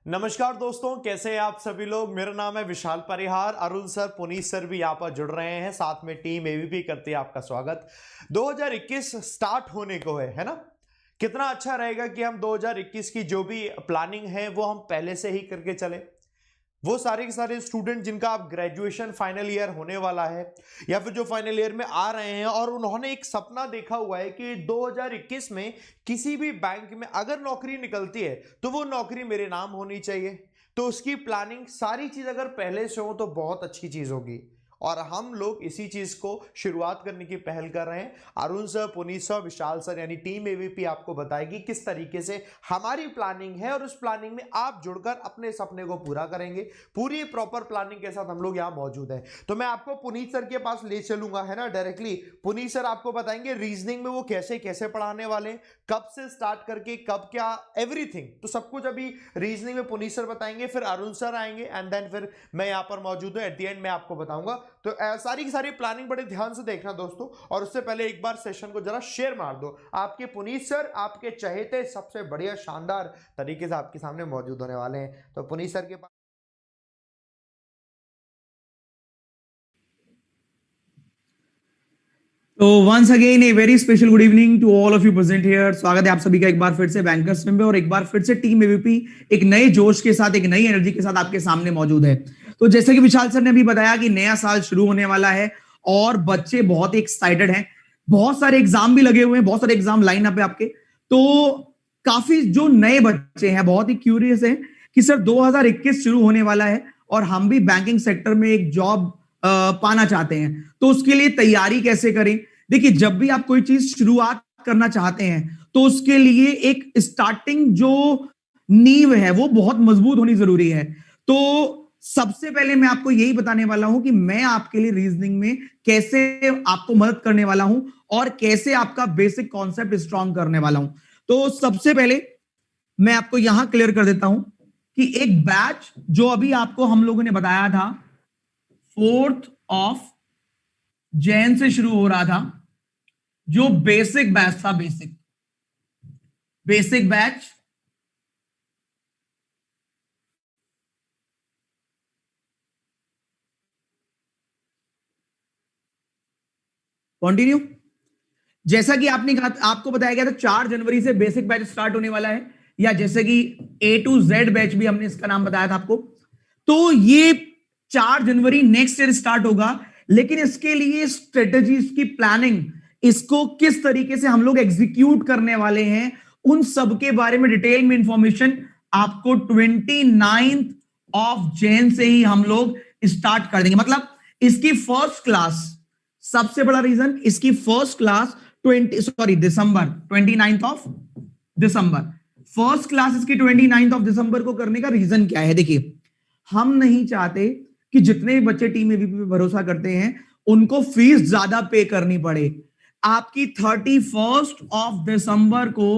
नमस्कार दोस्तों, कैसे हैं आप सभी लोग। मेरा नाम है विशाल परिहार। अरुण सर, पुनीत सर भी यहाँ पर जुड़ रहे हैं, साथ में टीम एबीपी करती है आपका स्वागत। 2021 स्टार्ट होने को है ना। कितना अच्छा रहेगा कि हम 2021 की जो भी प्लानिंग है वो हम पहले से ही करके चले। वो सारे के सारे स्टूडेंट जिनका आप ग्रेजुएशन फाइनल ईयर होने वाला है या फिर जो फाइनल ईयर में आ रहे हैं और उन्होंने एक सपना देखा हुआ है कि 2021 में किसी भी बैंक में अगर नौकरी निकलती है तो वो नौकरी मेरे नाम होनी चाहिए। तो उसकी प्लानिंग सारी चीज अगर पहले से हो तो बहुत अच्छी चीज होगी और हम लोग इसी चीज को शुरुआत करने की पहल कर रहे हैं। अरुण सर, पुनीत सर, विशाल सर यानी टीम एबीपी आपको बताएगी किस तरीके से हमारी प्लानिंग है और उस प्लानिंग में आप जुड़कर अपने सपने को पूरा करेंगे। पूरी प्रॉपर प्लानिंग के साथ हम लोग यहाँ मौजूद हैं। तो मैं आपको पुनीत सर के पास ले चलूंगा, है ना, डायरेक्टली। पुनीत सर आपको बताएंगे रीजनिंग में वो कैसे कैसे पढ़ाने वाले, कब से स्टार्ट करके कब क्या, एवरीथिंग। तो सब कुछ अभी रीजनिंग में पुनीत सर बताएंगे, फिर अरुण सर आएंगे एंड देन फिर मैं यहाँ पर मौजूद हूँ। एट द एंड मैं आपको बताऊंगा। तो सारी की सारी प्लानिंग बड़े ध्यान से देखना दोस्तों, और उससे पहले एक बार सेशन को जरा शेयर मार दो। आपके पुनीत सर, आपके चहेते सबसे बढ़िया शानदार तरीके से आपके सामने मौजूद होने वाले हैं। तो पुनीत सर के पास तो once again a very special good evening to all of you present here. स्वागत है आप सभी का एक बार फिर से बैंकर्स में और एक बार फिर से टीम एबीपी एक नए जोश के साथ, एक नई एनर्जी के साथ आपके सामने मौजूद है। तो जैसे कि विशाल सर ने अभी बताया कि नया साल शुरू होने वाला है और बच्चे बहुत एक्साइटेड हैं। बहुत सारे एग्जाम भी लगे हुए हैं, बहुत सारे एग्जाम लाइन अप है आपके। तो काफी जो नए बच्चे हैं बहुत ही क्यूरियस हैं कि सर 2021 शुरू होने वाला है और हम भी बैंकिंग सेक्टर में एक जॉब पाना चाहते हैं, तो उसके लिए तैयारी कैसे करें। देखिए, जब भी आप कोई चीज शुरुआत करना चाहते हैं तो उसके लिए एक स्टार्टिंग जो नींव है वो बहुत मजबूत होनी जरूरी है। तो सबसे पहले मैं आपको यही बताने वाला हूं कि मैं आपके लिए रीजनिंग में कैसे आपको मदद करने वाला हूं और कैसे आपका बेसिक कॉन्सेप्ट स्ट्रांग करने वाला हूं। तो सबसे पहले मैं आपको यहां क्लियर कर देता हूं कि एक बैच जो अभी आपको हम लोगों ने बताया था 4th ऑफ जैन से शुरू हो रहा था, जो बेसिक बैच था, बेसिक बैच कंटिन्यू। जैसा कि आपने कहा, आपको बताया गया था 4 जनवरी से बेसिक बैच स्टार्ट होने वाला है, या जैसे कि A to Z बैच भी हमने इसका नाम बताया था आपको। तो ये 4 जनवरी नेक्स्ट ईयर स्टार्ट होगा, लेकिन इसके लिए स्ट्रेटेजी, इसकी प्लानिंग, इसको किस तरीके से हम लोग एग्जीक्यूट करने वाले हैं, उन सब के बारे में डिटेल में इंफॉर्मेशन आपको 29 ऑफ जैन से ही हम लोग स्टार्ट कर देंगे। मतलब इसकी फर्स्ट क्लास, सबसे बड़ा रीजन, इसकी first class December 29 of December, first class इसकी 29 ऑफ दिसंबर को करने का रीजन क्या है। देखिए, हम नहीं चाहते कि जितने भी बच्चे टीम एबीपी पे भरोसा करते हैं उनको फीस ज्यादा पे करनी पड़े। आपकी 31 ऑफ दिसंबर को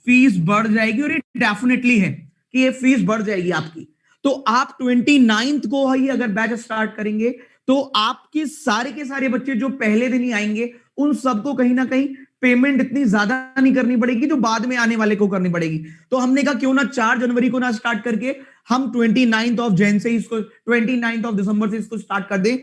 फीस बढ़ जाएगी, और ये डेफिनेटली है कि ये फीस बढ़ जाएगी आपकी। तो आप 29 को ही अगर बैच स्टार्ट करेंगे तो आपके सारे के सारे बच्चे जो पहले दिन ही आएंगे उन सबको कहीं ना कहीं पेमेंट इतनी ज्यादा नहीं करनी पड़ेगी जो बाद में आने वाले को करनी पड़ेगी। तो हमने कहा क्यों ना 4 जनवरी को ना स्टार्ट करके हम 29 ऑफ जैन से इसको, 29 ऑफ दिसंबर से इसको स्टार्ट कर दें,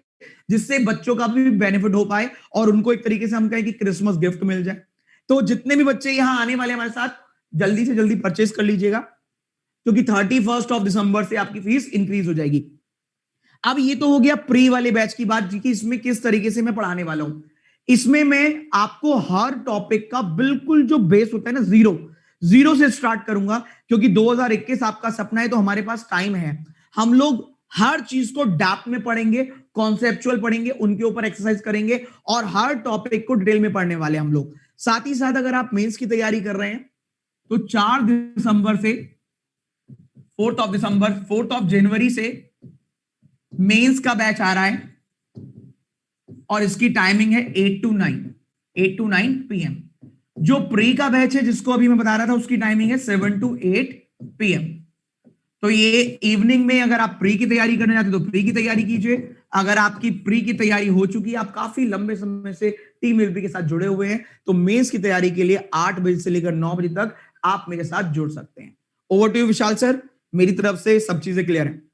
जिससे बच्चों का भी बेनिफिट हो पाए और उनको एक तरीके से हम कहें कि क्रिसमस गिफ्ट मिल जाए। तो जितने भी बच्चे यहां आने वाले हमारे साथ, जल्दी से जल्दी परचेज कर लीजिएगा, क्योंकि 31 ऑफ दिसंबर से आपकी फीस इंक्रीज हो जाएगी। अब ये तो हो गया प्री वाले बैच की बात कि इसमें किस तरीके से मैं पढ़ाने वाला हूं। इसमें मैं आपको हर टॉपिक का बिल्कुल जो बेस होता है ना, जीरो से स्टार्ट करूंगा, क्योंकि 2021 आपका सपना है तो हमारे पास टाइम है। हम लोग हर चीज को डेप्थ में पढ़ेंगे, कॉन्सेप्चुअल पढ़ेंगे, उनके ऊपर एक्सरसाइज करेंगे और हर टॉपिक को डिटेल में पढ़ने वाले हम लोग। साथ ही साथ अगर आप मेंस की तैयारी कर रहे हैं तो 4 दिसंबर से 4th ऑफ जनवरी से मेंस का बैच आ रहा है और इसकी टाइमिंग है 8 to 9 PM। जो प्री का बैच है जिसको अभी मैं बता रहा था उसकी टाइमिंग है 7 to 8 PM। तो ये इवनिंग में अगर आप प्री की तैयारी करने जाते तो प्री की तैयारी कीजिए। अगर आपकी प्री की तैयारी हो चुकी है, आप काफी लंबे समय से टीम एबीपी के साथ जुड़े हुए हैं, तो मेंस की तैयारी के लिए 8 बजे से लेकर 9 बजे तक आप मेरे साथ जुड़ सकते हैं। Over to you Vishal sir, मेरी तरफ से सब चीजें क्लियर है।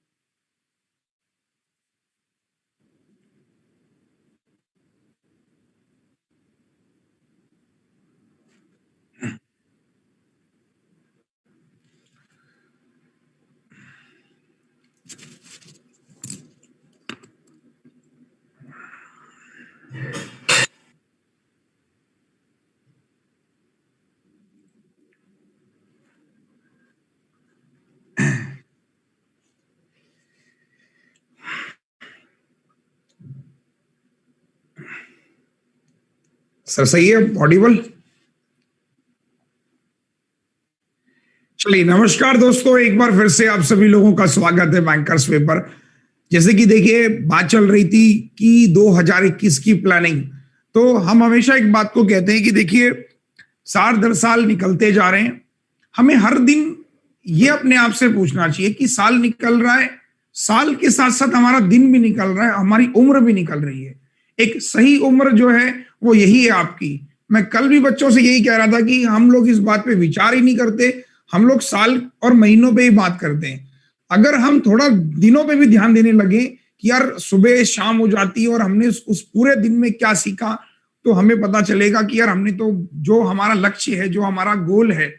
सर सही है, ऑडिबल? चलिए, नमस्कार दोस्तों, एक बार फिर से आप सभी लोगों का स्वागत है बैंकर्स वे पर। जैसे कि देखिए, बात चल रही थी कि 2021 की प्लानिंग, तो हम हमेशा एक बात को कहते हैं कि देखिए, साल दर साल निकलते जा रहे हैं। हमें हर दिन ये अपने आप से पूछना चाहिए कि साल निकल रहा है, साल के साथ साथ हमारा दिन भी निकल रहा है, हमारी उम्र भी निकल रही है। एक सही उम्र जो है वो यही है आपकी। मैं कल भी बच्चों से यही कह रहा था कि हम लोग इस बात पे विचार ही नहीं करते, हम लोग साल और महीनों पे ही बात करते हैं। अगर हम थोड़ा दिनों पे भी ध्यान देने लगे कि यार सुबह शाम हो जाती है और हमने उस पूरे दिन में क्या सीखा, तो हमें पता चलेगा कि यार हमने तो जो हमारा लक्ष्य है, जो हमारा गोल है,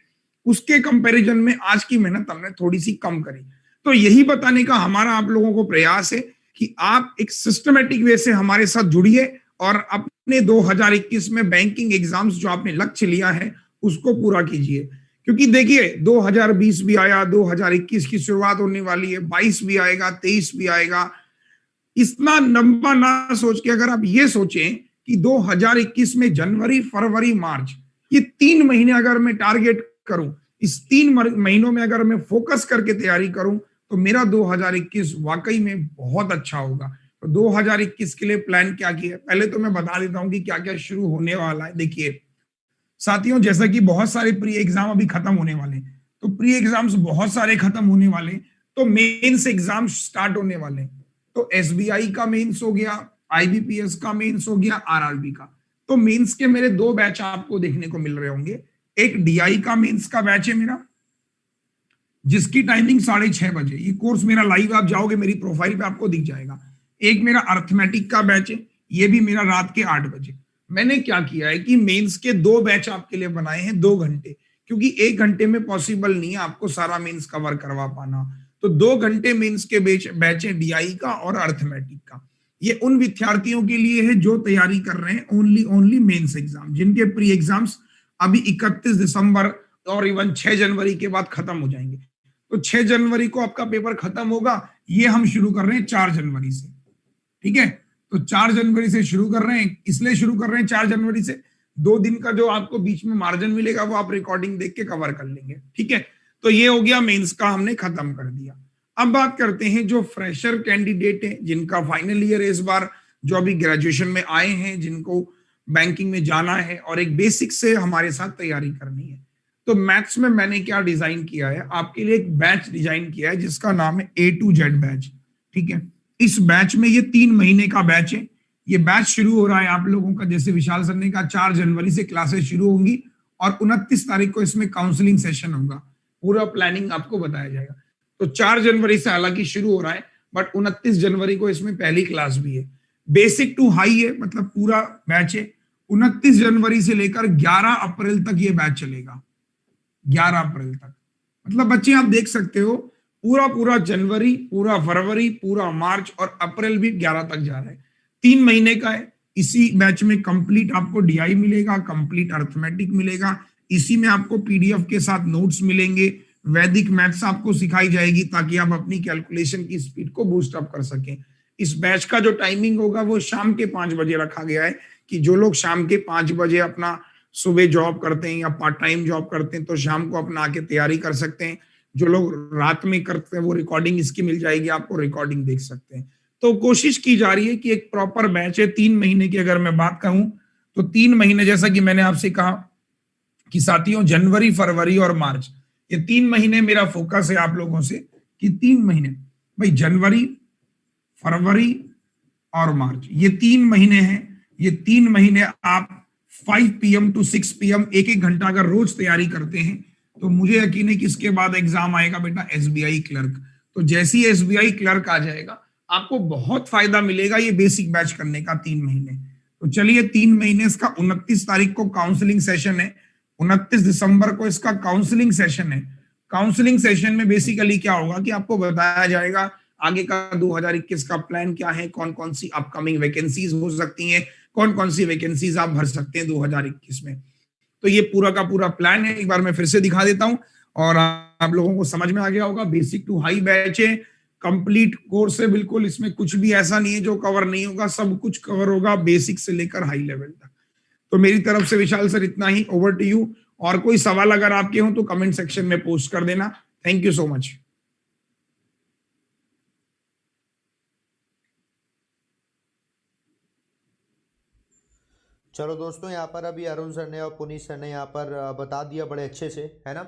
उसके कंपैरिजन में आज की मेहनत हमने थोड़ी सी कम करी। तो यही बताने का हमारा आप लोगों को प्रयास है कि आप एक सिस्टमेटिक वे से हमारे साथ जुड़िए और अपने 2021 में बैंकिंग एग्जाम्स जो आपने लक्ष्य लिया है उसको पूरा कीजिए। क्योंकि देखिए, 2020 भी आया, 2021 की शुरुआत होने वाली है, 22 भी आएगा, 23 भी आएगा। इतना लंबा ना सोच के अगर आप ये सोचें कि 2021 में जनवरी, फरवरी, मार्च, ये 3 महीने अगर मैं टारगेट करूं, इस 3 महीनों में अगर मैं फोकस करके तैयारी करूं, तो मेरा 2021 वाकई में बहुत अच्छा होगा। तो 2021 के लिए प्लान क्या किया है, पहले तो मैं बता देता हूं कि क्या क्या शुरू होने वाला है। देखिए साथियों, जैसा कि बहुत सारे प्री एग्जाम अभी खत्म होने वाले, तो प्री एग्जाम्स बहुत सारे खत्म होने वाले, तो मेंस एग्जाम स्टार्ट होने वाले। तो एसबीआई का मेंस हो गया, आईबीपीएस का मेंस हो गया, आरआरबी का। तो मेंस के मेरे 2 बैच आपको देखने को मिल रहे होंगे। एक डीआई का मेंस का बैच है मेरा, जिसकी टाइमिंग 6:30 बजे। ये कोर्स मेरा लाइव, आप जाओगे मेरी प्रोफाइल पे आपको दिख जाएगा। एक मेरा अर्थमेटिक का बैच है, ये भी मेरा रात के 8 बजे। मैंने क्या किया है कि मेंस के 2 बैच आपके लिए बनाए हैं, 2 घंटे, क्योंकि 1 घंटे में पॉसिबल नहीं है आपको सारा मेंस कवर करवा पाना। तो 2 घंटे मेंस के बैच है डीआई का और अर्थमेटिक का। ये उन विद्यार्थियों के लिए है जो तैयारी कर रहे हैं ओनली मेंस एग्जाम, जिनके प्री एग्जाम्स अभी 31 दिसंबर और इवन 6 जनवरी के बाद खत्म हो जाएंगे। तो 6 जनवरी को आपका पेपर खत्म होगा, ये हम शुरू कर रहे हैं 4 जनवरी से। ठीक है, तो 4 जनवरी से शुरू कर रहे हैं, इसलिए शुरू कर रहे हैं 4 जनवरी से, 2 दिन का जो आपको बीच में मार्जिन मिलेगा वो आप रिकॉर्डिंग देख के कवर कर लेंगे। ठीक है, तो ये हो गया मेंस का, हमने खत्म कर दिया। अब बात करते हैं जो फ्रेशर कैंडिडेट है, जिनका फाइनल ईयर है इस बार, जो अभी ग्रेजुएशन में आए हैं, जिनको बैंकिंग में जाना है और एक बेसिक से हमारे साथ तैयारी करनी है। तो मैथ्स में मैंने क्या डिजाइन किया है, आपके लिए एक बैच डिजाइन किया है जिसका नाम है A to Z बैच। ठीक है, इस बैच में ये 3 महीने का बैच है। ये बैच शुरू हो रहा है आप लोगों का, जैसे विशाल सर ने कहा, 4 जनवरी से क्लासेस शुरू होंगी और 29 तारीख को इसमें काउंसलिंग सेशन होगा। पूरा प्लानिंग आपको बताया जाएगा। तो 4 जनवरी से हालांकि शुरू हो रहा है, बट 29 जनवरी को इसमें पहली क्लास भी है। बेसिक टू हाई है, मतलब पूरा बैच है। 29 जनवरी से लेकर 11 अप्रैल तक ये बैच चलेगा, 11 अप्रैल तक। मतलब बच्चे आप देख सकते हो, पूरा जनवरी, पूरा फरवरी, पूरा मार्च और अप्रैल भी 11 तक जा रहा है। 3 महीने का है। इसी बैच में कंप्लीट आपको डीआई मिलेगा, कंप्लीट अर्थमेटिक मिलेगा, इसी में आपको पीडीएफ के साथ नोट्स मिलेंगे, वैदिक मैथ्स आपको सिखाई जाएगी ताकि आप अपनी कैलकुलेशन की स्पीड को बूस्ट अप कर सकें। इस बैच का जो टाइमिंग होगा वो शाम के 5 बजे रखा गया है, कि जो लोग शाम के 5 बजे अपना सुबह जॉब करते हैं या पार्ट टाइम जॉब करते हैं तो शाम को अपना आके तैयारी कर सकते हैं। जो लोग रात में करते हैं वो रिकॉर्डिंग इसकी मिल जाएगी, आपको रिकॉर्डिंग देख सकते हैं। तो कोशिश की जा रही है कि एक प्रॉपर बैच है 3 महीने की। अगर मैं बात कहूं तो 3 महीने, जैसा कि मैंने आपसे कहा कि साथियों, जनवरी, फरवरी और मार्च, ये 3 महीने मेरा फोकस है आप लोगों से कि 3 महीने भाई, जनवरी, फरवरी और मार्च, ये 3 महीने हैं। ये 3 महीने आप 5 PM to 6 PM 1-1 घंटा अगर रोज तैयारी करते हैं तो मुझे यकीन है कि इसके बाद एग्जाम आएगा बेटा एसबीआई क्लर्क। तो जैसे ही एसबीआई क्लर्क आ जाएगा आपको बहुत फायदा मिलेगा ये बेसिक बैच करने का 3 महीने। तो चलिए 3 महीने इसका 29 तारीख को काउंसलिंग सेशन है, 29 दिसंबर को इसका काउंसलिंग सेशन है। काउंसलिंग सेशन में बेसिकली क्या होगा कि आपको बताया जाएगा आगे का 2021 का प्लान क्या है, कौन कौन सी अपकमिंग वैकेंसीज हो सकती हैं, कौन कौन सी वैकेंसीज आप भर सकते हैं 2021 में। तो ये पूरा का पूरा प्लान है, एक बार मैं फिर से दिखा देता हूं और आप लोगों को समझ में आ गया होगा। बेसिक टू हाई बैच है, कंप्लीट कोर्स है, बिल्कुल इसमें कुछ भी ऐसा नहीं है जो कवर नहीं होगा, सब कुछ कवर होगा बेसिक से लेकर हाई लेवल तक। तो मेरी तरफ से विशाल सर इतना ही, ओवर टू यू। और कोई सवाल अगर आपके हो तो कमेंट सेक्शन में पोस्ट कर देना। Thank you so much. चलो दोस्तों, यहाँ पर अभी अरुण सर ने और पुनीत सर ने यहाँ पर बता दिया बड़े अच्छे से, है ना,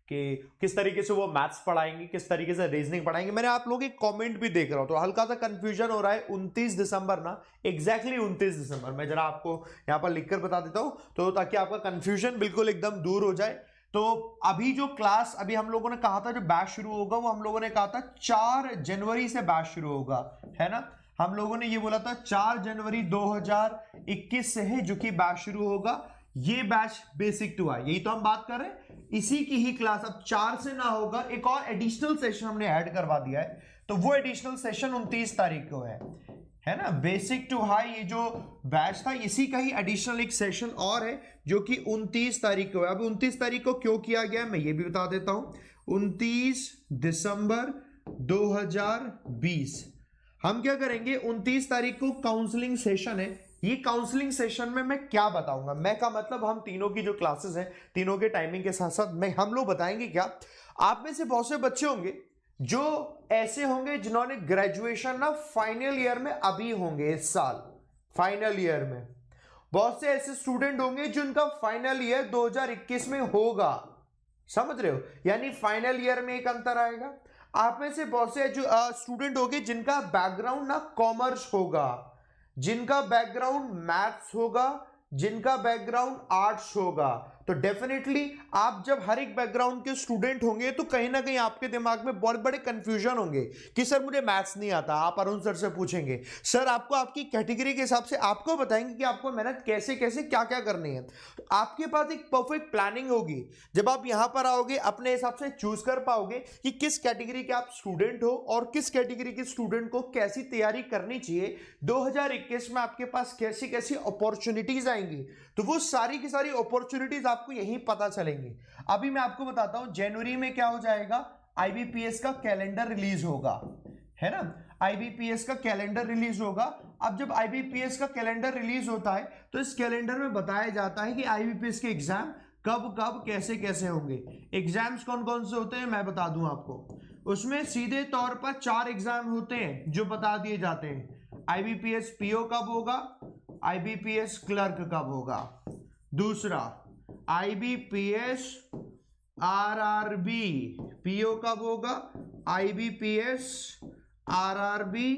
कि किस तरीके से वो मैथ्स पढ़ाएंगे, किस तरीके से रीजनिंग पढ़ाएंगे। मैंने आप लोगों के कमेंट भी देख रहा हूँ तो हल्का सा कंफ्यूजन हो रहा है। 29 दिसंबर ना, एग्जैक्टली 29 दिसंबर, मैं जरा आपको यहाँ पर लिखकर बता देता हूँ तो ताकि आपका कंफ्यूजन बिल्कुल एकदम दूर हो जाए। तो अभी जो क्लास अभी हम लोगों ने कहा था जो बैच शुरू होगा, वो हम लोगों ने कहा था 4 जनवरी से बैच शुरू होगा, है ना। हम लोगों ने ये बोला था 4 जनवरी 2021 से है जो कि बैच शुरू होगा। ये बैच बेसिक टू हाई, यही तो हम बात कर रहे हैं, इसी की ही क्लास अब 4 से ना होगा, एक और एडिशनल सेशन हमने ऐड करवा दिया है। तो वो एडिशनल सेशन 29 तारीख को है ना। बेसिक टू हाई ये जो बैच था इसी का ही एडिशनल एक सेशन और है जो कि 29 तारीख को है। अब 29 तारीख को क्यों किया गया मैं ये भी बता देता हूं। 29 दिसंबर 2020 हम क्या करेंगे, 29 तारीख को काउंसलिंग सेशन है। ये काउंसलिंग सेशन में मैं क्या बताऊंगा, मैं का मतलब हम तीनों की जो क्लासेस हैं, तीनों के टाइमिंग के साथ साथ मैं हम लोग बताएंगे क्या। आप में से बहुत से बच्चे होंगे जो ऐसे होंगे जिन्होंने ग्रेजुएशन ना फाइनल ईयर में अभी होंगे, इस साल फाइनल ईयर में। बहुत से ऐसे स्टूडेंट होंगे जिनका फाइनल ईयर 2021 में होगा, समझ रहे हो, यानी फाइनल ईयर में एक अंतर आएगा। आप में से बहुत से जो स्टूडेंट होंगे जिनका बैकग्राउंड ना कॉमर्स होगा, जिनका बैकग्राउंड मैथ्स होगा, जिनका बैकग्राउंड आर्ट्स होगा। तो डेफिनेटली आप जब हर एक बैकग्राउंड के स्टूडेंट होंगे तो कहीं ना कहीं आपके दिमाग में बहुत बड़े कंफ्यूजन होंगे कि सर मुझे मैथ्स नहीं आता। आप अरुण सर से पूछेंगे, सर आपको आपकी कैटेगरी के हिसाब से आपको बताएंगे कि आपको मेहनत कैसे कैसे क्या क्या करनी है। तो आपके पास एक परफेक्ट प्लानिंग होगी। जब आप यहां पर आओगे अपने हिसाब से चूज कर पाओगे कि किस कैटेगरी के आप स्टूडेंट हो और किस कैटेगरी के स्टूडेंट को कैसी तैयारी करनी चाहिए। 2021 में आपके पास कैसी कैसी अपॉर्चुनिटीज आएंगी, तो वो सारी की सारी अपॉर्चुनिटीज आपको यहीं पता चलेंगी। अभी मैं आपको बताता हूं जनवरी में क्या हो जाएगा, आईबीपीएस का कैलेंडर रिलीज होगा, है ना। आईबीपीएस का कैलेंडर रिलीज होगा। अब जब आईबीपीएस का कैलेंडर रिलीज होता है तो इस कैलेंडर में बताया जाता है कि आईबीपीएस के एग्जाम कब कब कैसे कैसे होंगे। एग्जाम्स कौन कौन से होते हैं मैं बता दूं आपको। उसमें सीधे तौर पर 4 एग्जाम होते हैं जो बता दिए जाते हैं। आईबीपीएस पीओ कब होगा, आईबीपीएस क्लर्क कब होगा, दूसरा आईबीपीएस आरआरबी पीओ कब होगा, आईबीपीएस आरआरबी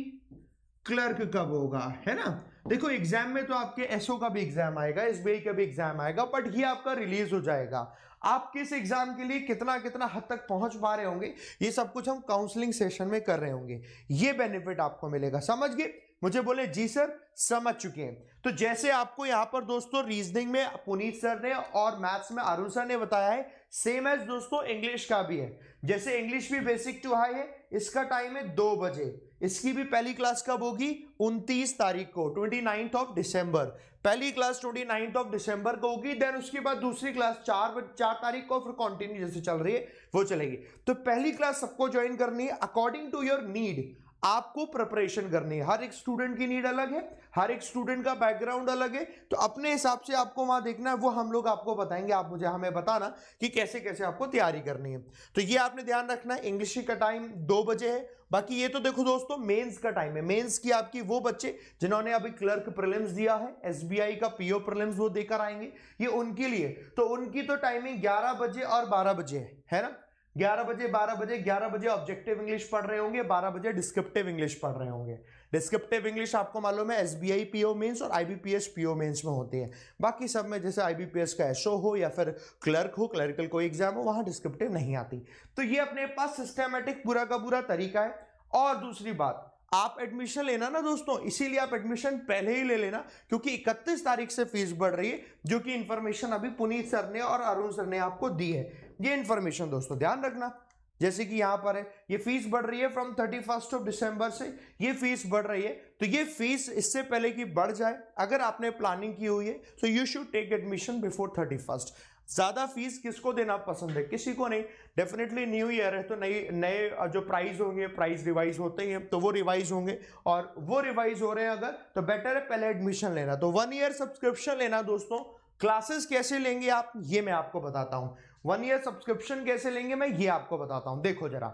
क्लर्क कब होगा, है ना। देखो एग्जाम में तो आपके एसओ का भी एग्जाम आएगा, एसबीआई का भी एग्जाम आएगा, बट ये आपका रिलीज हो जाएगा। आप किस एग्जाम के लिए कितना कितना हद तक पहुंच पा रहे होंगे ये सब कुछ हम काउंसलिंग सेशन में कर रहे होंगे। ये बेनिफिट आपको मिलेगा, समझ गए। मुझे बोले जी सर समझ चुके हैं। तो जैसे आपको यहां पर दोस्तों रीजनिंग में पुनीत सर ने और मैथ्स में अरुण सर ने बताया है, सेम एज दोस्तों इंग्लिश का भी है। जैसे इंग्लिश भी बेसिक टू हाई है, इसका टाइम है 2 बजे। इसकी भी पहली क्लास कब होगी, 29 तारीख को, 29th ऑफ दिसंबर। पहली क्लास 29th ऑफ दिसंबर को होगी। देन उसके बाद दूसरी क्लास 4 तारीख को, फिर कंटिन्यू जैसे चल रही है वो चलेगी। तो पहली क्लास सबको ज्वाइन करनी है अकॉर्डिंग टू योर नीड। आपको प्रिपरेशन करनी है, हर एक स्टूडेंट की नीड अलग है, हर एक स्टूडेंट का बैकग्राउंड अलग है। तो अपने हिसाब से आपको वहां देखना है, वो हम लोग आपको बताएंगे। आप मुझे हमें बताना कि कैसे कैसे आपको तैयारी करनी है। तो ये आपने ध्यान रखना है। इंग्लिश का टाइम 2 बजे है। बाकी ये तो देखो दोस्तों मेंस का टाइम है। मेंस की आपकी वो बच्चे जिन्होंने अभी क्लर्क प्रीलिम्स दिया है, एसबीआई का पीओ प्रीलिम्स वो देकर आएंगे, ये उनके लिए। तो उनकी तो टाइमिंग 11 बजे और 12 बजे है ना। 11 बजे 12 बजे, 11 बजे ऑब्जेक्टिव इंग्लिश पढ़ रहे होंगे, 12 बजे डिस्क्रिप्टिव इंग्लिश पढ़ रहे होंगे। डिस्क्रिप्टिव इंग्लिश आपको मालूम है एसबीआई पीओ मेंस और आईबीपीएस पीओ मेंस में होती है। बाकी सब में जैसे आईबीपीएस का एसओ हो या फिर क्लर्क हो, क्लरिकल कोई एग्जाम हो, वहां डिस्क्रिप्टिव नहीं आती। तो ये अपने पास सिस्टमैटिक पूरा का पूरा तरीका है। और दूसरी बात, आप एडमिशन लेना ना दोस्तों, इसीलिए आप एडमिशन पहले ही ले लेना, क्योंकि 31 तारीख से फीस बढ़ रही है, जो कि इंफॉर्मेशन अभी पुनीत सर ने और अरुण सर ने आपको दी है। ये इंफॉर्मेशन दोस्तों ध्यान रखना। जैसे कि यहां पर है, ये फीस बढ़ रही है फ्रॉम 31 दिसंबर से, ये फीस बढ़ रही है। तो ये फीस इससे पहले कि बढ़ जाए, अगर आपने प्लानिंग की हुई है, तो you should take admission before 31। ज्यादा फीस किसको देना पसंद है? किसी को नहीं। डेफिनेटली न्यू ईयर है तो नए जो प्राइस होंगे, प्राइस रिवाइज होते ही हैं, तो वो रिवाइज होंगे, और वो रिवाइज हो रहे हैं अगर, तो बेटर है पहले एडमिशन लेना। तो 1 ईयर सब्सक्रिप्शन लेना दोस्तों। क्लासेस कैसे लेंगे आप, ये मैं आपको बताता हूं। 1 ईयर सब्सक्रिप्शन कैसे लेंगे मैं ये आपको बताता हूं। देखो जरा,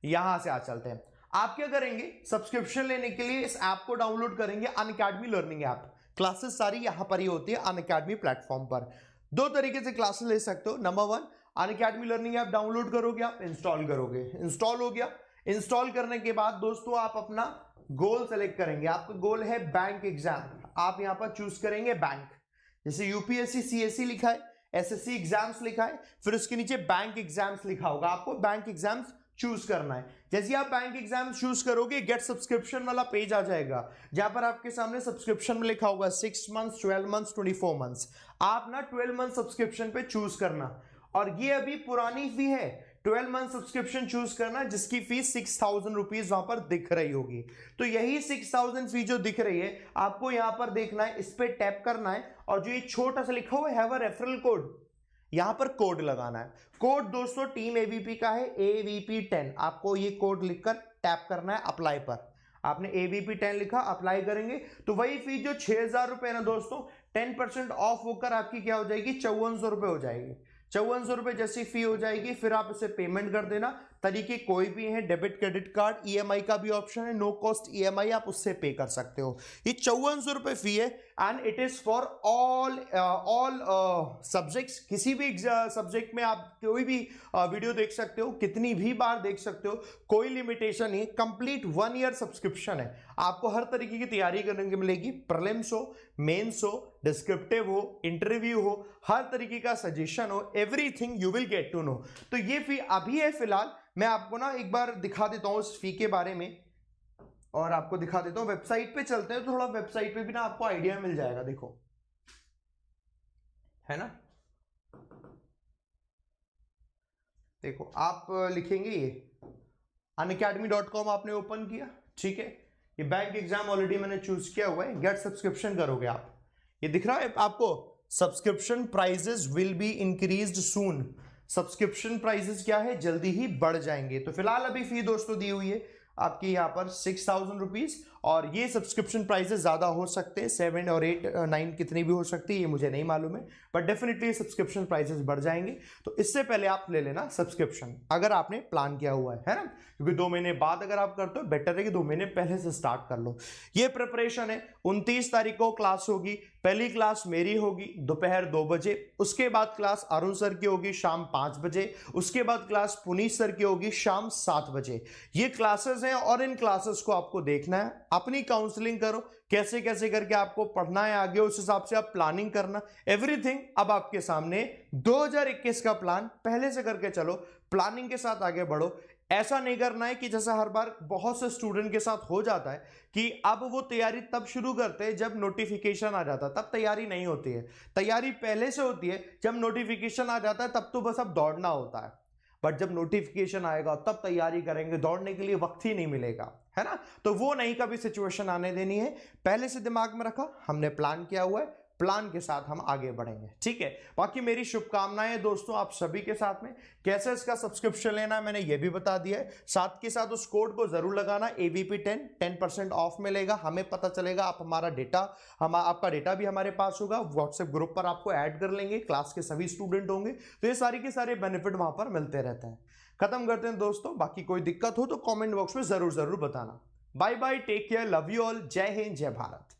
यहां से आ चलते हैं। आप क्या करेंगे, सब्सक्रिप्शन लेने के लिए इस ऐप को डाउनलोड करेंगे, अनअकैडमी लर्निंग ऐप। क्लासेस सारी यहां पर ही होती है अनअकैडमी प्लेटफॉर्म पर। 2 तरीके से क्लासेस ले सकते हो। Number 1, Unacademy learning app download करोगे, आप इंस्टॉल करोगे, इंस्टॉल हो गया। इंस्टॉल करने के बाद दोस्तों आप अपना गोल सेलेक्ट करेंगे। आपका गोल है बैंक एग्जाम, आप यहां पर चूज करेंगे बैंक। जैसे यूपीएससी सीएससी लिखा है, एसएससी एग्जाम्स लिखा है, फिर उसके नीचे बैंक एग्जाम्स लिखा होगा, आपको बैंक एग्जाम्स चूज करना है। जैसे आप बैंक एग्जाम चूज करोगे, गेट सब्सक्रिप्शन वाला पेज आ जाएगा, जहां पर आपके सामने सब्सक्रिप्शन में लिखा होगा 6 मंथ्स, 12 मंथ्स, 24 मंथ्स। आप ना 12 मंथ सब्सक्रिप्शन पे चूज करना, और ये अभी पुरानी फी है। 12 मंथ सब्सक्रिप्शन चूज करना, जिसकी फीस 6000 रुपीज वहां पर दिख रही होगी। तो यही 6000 फी जो दिख रही है, आपको यहां पर देखना है, इस पे टैप करना है, और जो ये छोटा सा लिखा हुआ है हैव अ रेफरल कोड, यहां पर कोड लगाना है। कोड दोस्तों टीम एबीपी का है, AVP10। आपको ये कोड लिखकर टैप करना है अप्लाई पर। आपने AVP10 लिखा, अप्लाई करेंगे तो वही फी जो 6000 रुपए ना दोस्तों, 10% ऑफ होकर आपकी क्या हो जाएगी, 5400 रुपए हो जाएगी। 5400 रुपए जैसी फी हो जाएगी, फिर आप इसे पेमेंट कर देना। तरीके कोई भी है, डेबिट क्रेडिट कार्ड, EMI का भी ऑप्शन है, नो कॉस्ट EMI आप उससे पे कर सकते हो। ये 5400 रुपए फी है, and it is for all subjects. किसी भी सब्जेक्ट में आप कोई भी वीडियो देख सकते हो, कितनी भी बार देख सकते हो, कोई लिमिटेशन नहीं। कंप्लीट 1 ईयर सब्सक्रिप्शन है, आपको हर तरीके की तैयारी करने की मिलेगी। प्रीलिम्स हो, मेंस हो, डिस्क्रिप्टिव हो, इंटरव्यू हो, हर तरीके का सजेशन हो, everything you will get to know. तो ये फी अभी है फिलहाल। मैं आपको ना एक बार दिखा देता हूं इस फी के बारे में, और आपको दिखा देता हूं। वेबसाइट पे चलते हैं, थोड़ा वेबसाइट पे भी ना आपको आइडिया मिल जाएगा। देखो, है ना, देखो आप लिखेंगे ये unacademy.com आपने ओपन किया, ठीक है। ये बैंक एग्जाम ऑलरेडी मैंने चूज किया हुआ है। गेट सब्सक्रिप्शन करोगे आप, ये दिख रहा है आपको, subscription prices will be increased soon. Subscription prices क्या है, जल्दी ही बढ़ जाएंगे। तो फिलहाल अभी फी दोस्तों दी हुई है आपकी यहाँ पर 6000 रुपीज, और ये सब्सक्रिप्शन प्राइसेस ज्यादा हो सकते हैं, 7 और 8, 9 कितनी भी हो सकती है, ये मुझे नहीं मालूम है, बट डेफिनेटली सब्सक्रिप्शन प्राइसेस बढ़ जाएंगे। तो इससे पहले आप ले लेना सब्सक्रिप्शन, अगर आपने प्लान किया हुआ है ना, क्योंकि 2 महीने बाद अगर आप करते हो, बेटर है कि 2 महीने पहले से स्टार्ट कर लो। ये प्रिपरेशन है। 29 तारीख को क्लास होगी। पहली क्लास मेरी होगी दोपहर 2 बजे, उसके बाद क्लास अरुण सर की होगी शाम 5 बजे, उसके बाद क्लास पुनीत सर की होगी शाम 7 बजे। ये क्लासेस हैं, और इन क्लासेस को आपको देखना है, अपनी काउंसलिंग करो, कैसे कैसे करके आपको पढ़ना है आगे, उस हिसाब से आप प्लानिंग करना। एवरीथिंग अब आपके सामने। 2021 का प्लान पहले से करके चलो, प्लानिंग के साथ आगे बढ़ो। ऐसा नहीं करना है कि जैसा हर बार बहुत से स्टूडेंट के साथ हो जाता है कि अब वो तैयारी तब शुरू करते हैं जब नोटिफिकेशन आ जाता है, तब तैयारी नहीं होती है। तैयारी पहले से होती है, जब नोटिफिकेशन आ जाता है तब तो बस अब दौड़ना होता है, बट जब नोटिफिकेशन आएगा तब तैयारी करेंगे, दौड़ने के लिए वक्त ही नहीं मिलेगा, है ना। तो वो नहीं कभी सिचुएशन आने देनी है, पहले से दिमाग में रखा, हमने प्लान किया हुआ है, प्लान के साथ हम आगे बढ़ेंगे, ठीक है। बाकी मेरी शुभकामनाएं दोस्तों आप सभी के साथ में। कैसे इसका सब्सक्रिप्शन लेना है मैंने ये भी बता दिया है, साथ के साथ उस कोड को जरूर लगाना, AVP10, 10% ऑफ मिलेगा। हमें पता चलेगा, आप हमारा डेटा, आपका डेटा भी हमारे पास होगा, व्हाट्सएप ग्रुप पर आपको ऐड कर लेंगे, क्लास के सभी स्टूडेंट होंगे, तो ये सारे के सारे बेनिफिट वहां पर मिलते रहते हैं। खत्म करते हैं दोस्तों, बाकी कोई दिक्कत हो तो कॉमेंट बॉक्स में जरूर बताना। Bye bye, take care, love you all, जय हिंद, जय भारत।